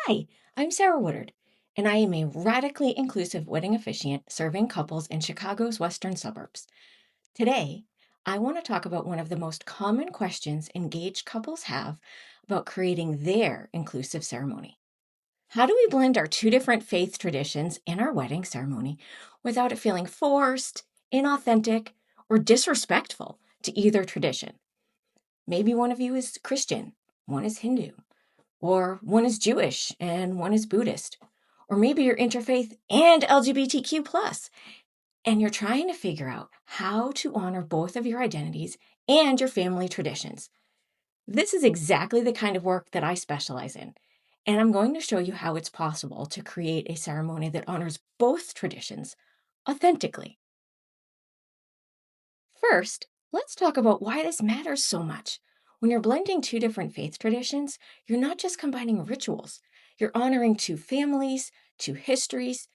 Hi, I'm Sarah Woodard, and I am a radically inclusive wedding officiant serving couples in Chicago's western suburbs. Today, I want to talk about one of the most common questions engaged couples have about creating their inclusive ceremony. How do we blend our two different faith traditions in our wedding ceremony without it feeling forced, inauthentic, or disrespectful to either tradition? Maybe one of you is Christian, one is Hindu, or one is Jewish and one is Buddhist. Or maybe you're interfaith and LGBTQ plus, and you're trying to figure out how to honor both of your identities and your family traditions. This is exactly the kind of work that I specialize in, and I'm going to show you how it's possible to create a ceremony that honors both traditions authentically. First, let's talk about why this matters so much. When you're blending two different faith traditions, you're not just combining rituals, you're honoring two families, two histories,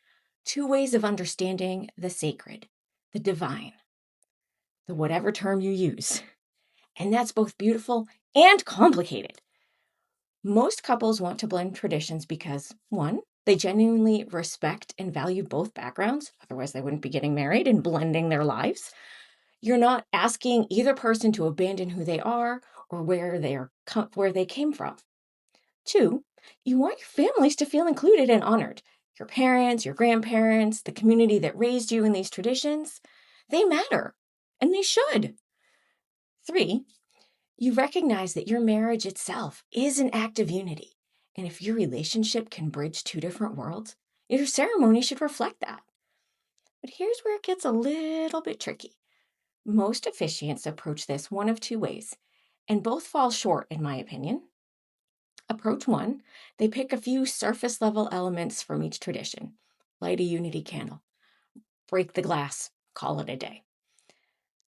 two ways of understanding the sacred, the divine, the whatever term you use. And that's both beautiful and complicated. Most couples want to blend traditions because, one, they genuinely respect and value both backgrounds, otherwise, they wouldn't be getting married and blending their lives. You're not asking either person to abandon who they are or where they came from. Two, you want your families to feel included and honored. Your parents, your grandparents, the community that raised you in these traditions, they matter, and they should. Three, you recognize that your marriage itself is an act of unity. And if your relationship can bridge two different worlds, your ceremony should reflect that. But here's where it gets a little bit tricky. Most officiants approach this one of two ways, and both fall short, in my opinion. Approach one, they pick a few surface level elements from each tradition, light a unity candle, break the glass, call it a day.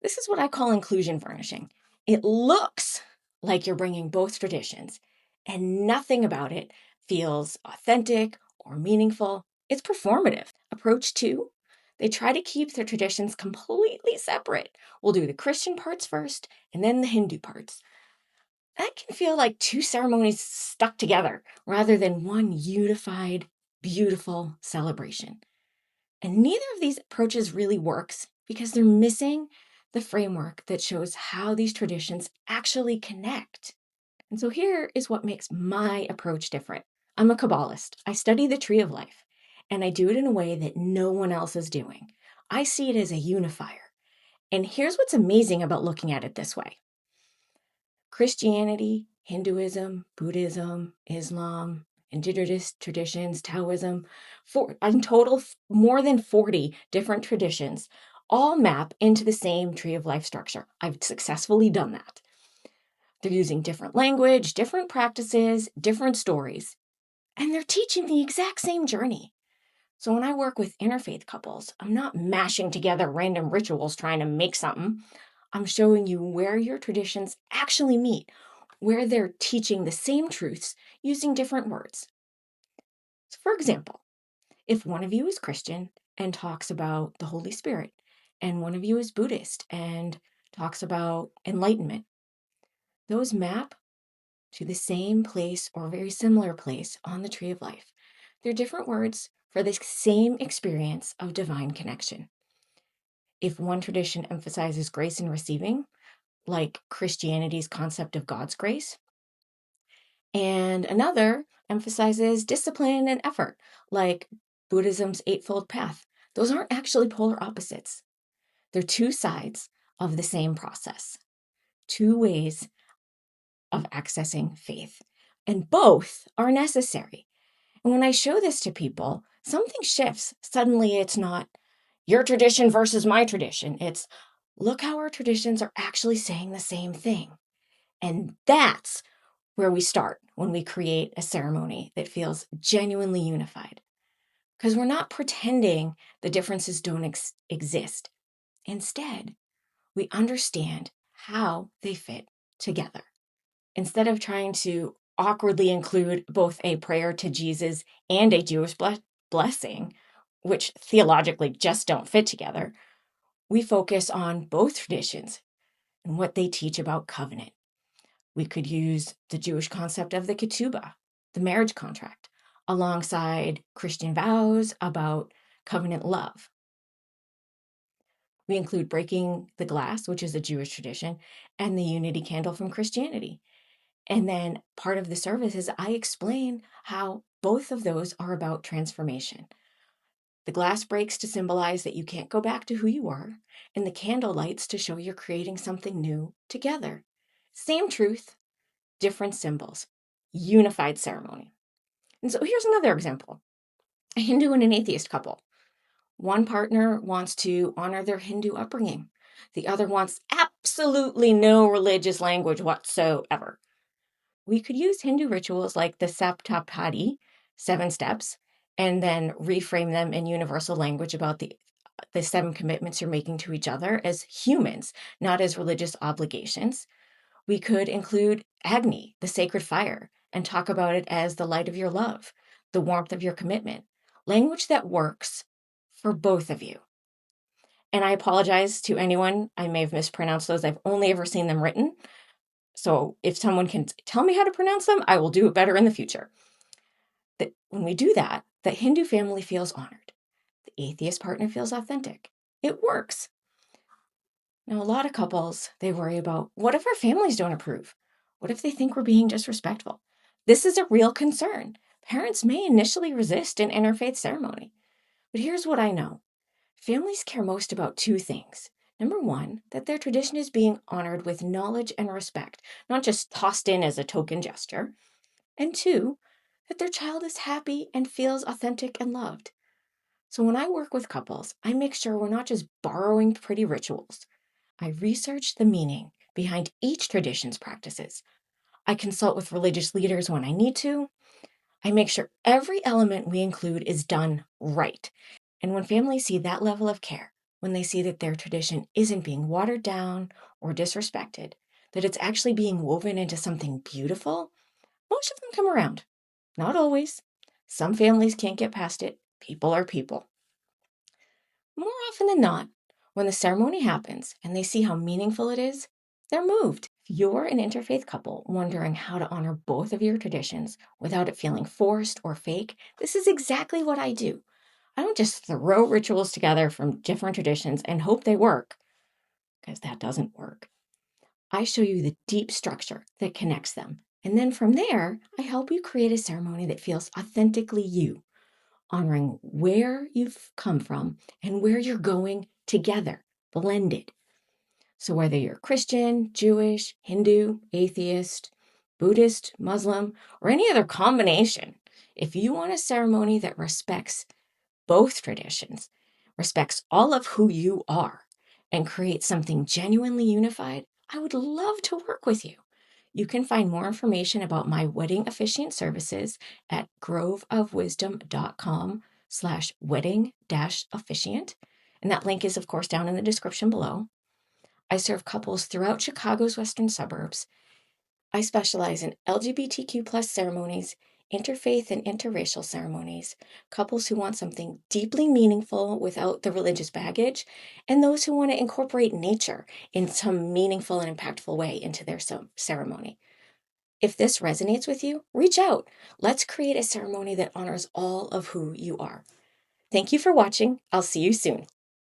This is what I call inclusion varnishing. It looks like you're bringing both traditions, and nothing about it feels authentic or meaningful. It's performative. Approach two, they try to keep their traditions completely separate. We'll do the Christian parts first and then the Hindu parts. That can feel like two ceremonies stuck together rather than one unified, beautiful celebration. And neither of these approaches really works because they're missing the framework that shows how these traditions actually connect. And so here is what makes my approach different. I'm a Kabbalist. I study the tree of life, and I do it in a way that no one else is doing. I see it as a unifier. And here's what's amazing about looking at it this way. Christianity, Hinduism, Buddhism, Islam, indigenous traditions, Taoism, in total, more than 40 different traditions all map into the same tree of life structure. I've successfully done that. They're using different language, different practices, different stories, and they're teaching the exact same journey. So when I work with interfaith couples, I'm not mashing together random rituals trying to make something. I'm showing you where your traditions actually meet, where they're teaching the same truths using different words. So for example, if one of you is Christian and talks about the Holy Spirit, and one of you is Buddhist and talks about enlightenment, those map to the same place or very similar place on the tree of life. They're different words for the same experience of divine connection. If one tradition emphasizes grace in receiving, like Christianity's concept of God's grace, and another emphasizes discipline and effort, like Buddhism's Eightfold Path, those aren't actually polar opposites. They're two sides of the same process, two ways of accessing faith, and both are necessary. And when I show this to people, something shifts. Suddenly it's not your tradition versus my tradition. It's look how our traditions are actually saying the same thing. And that's where we start when we create a ceremony that feels genuinely unified. Because we're not pretending the differences don't exist. Instead, we understand how they fit together. Instead of trying to awkwardly include both a prayer to Jesus and a Jewish blessing, which theologically just don't fit together, we focus on both traditions and what they teach about covenant. We could use the Jewish concept of the ketubah, the marriage contract, alongside Christian vows about covenant love. We include breaking the glass, which is a Jewish tradition, and the unity candle from Christianity. And then part of the service is I explain how both of those are about transformation. The glass breaks to symbolize that you can't go back to who you were, and the candle lights to show you're creating something new together. Same truth, different symbols, unified ceremony. And so here's another example. A Hindu and an atheist couple. One partner wants to honor their Hindu upbringing. The other wants absolutely no religious language whatsoever. We could use Hindu rituals like the Saptapadi, 7 steps, and then reframe them in universal language about the 7 commitments you're making to each other as humans, not as religious obligations. We could include Agni, the sacred fire, and talk about it as the light of your love, the warmth of your commitment, language that works for both of you. And I apologize to anyone. I may have mispronounced those. I've only ever seen them written. So if someone can tell me how to pronounce them, I will do it better in the future. That when we do that, the Hindu family feels honored. The atheist partner feels authentic. It works. Now, a lot of couples, they worry about, what if our families don't approve? What if they think we're being disrespectful? This is a real concern. Parents may initially resist an interfaith ceremony. But here's what I know. Families care most about 2 things. Number 1, that their tradition is being honored with knowledge and respect, not just tossed in as a token gesture. And 2, that their child is happy and feels authentic and loved. So when I work with couples, I make sure we're not just borrowing pretty rituals. I research the meaning behind each tradition's practices. I consult with religious leaders when I need to. I make sure every element we include is done right. And when families see that level of care, when they see that their tradition isn't being watered down or disrespected, that it's actually being woven into something beautiful, most of them come around. Not always. Some families can't get past it. People are people. More often than not, when the ceremony happens and they see how meaningful it is, they're moved. If you're an interfaith couple wondering how to honor both of your traditions without it feeling forced or fake, this is exactly what I do. I don't just throw rituals together from different traditions and hope they work, because that doesn't work. I show you the deep structure that connects them. And then from there, I help you create a ceremony that feels authentically you, honoring where you've come from and where you're going together, blended. So whether you're Christian, Jewish, Hindu, atheist, Buddhist, Muslim, or any other combination, if you want a ceremony that respects both traditions, respects all of who you are, and creates something genuinely unified, I would love to work with you. You can find more information about my wedding officiant services at groveofwisdom.com/wedding-officiant. And that link is, of course, down in the description below. I serve couples throughout Chicago's western suburbs. I specialize in LGBTQ plus ceremonies, interfaith and interracial ceremonies, couples who want something deeply meaningful without the religious baggage, and those who want to incorporate nature in some meaningful and impactful way into their ceremony. If this resonates with you, reach out. Let's create a ceremony that honors all of who you are. Thank you for watching. I'll see you soon.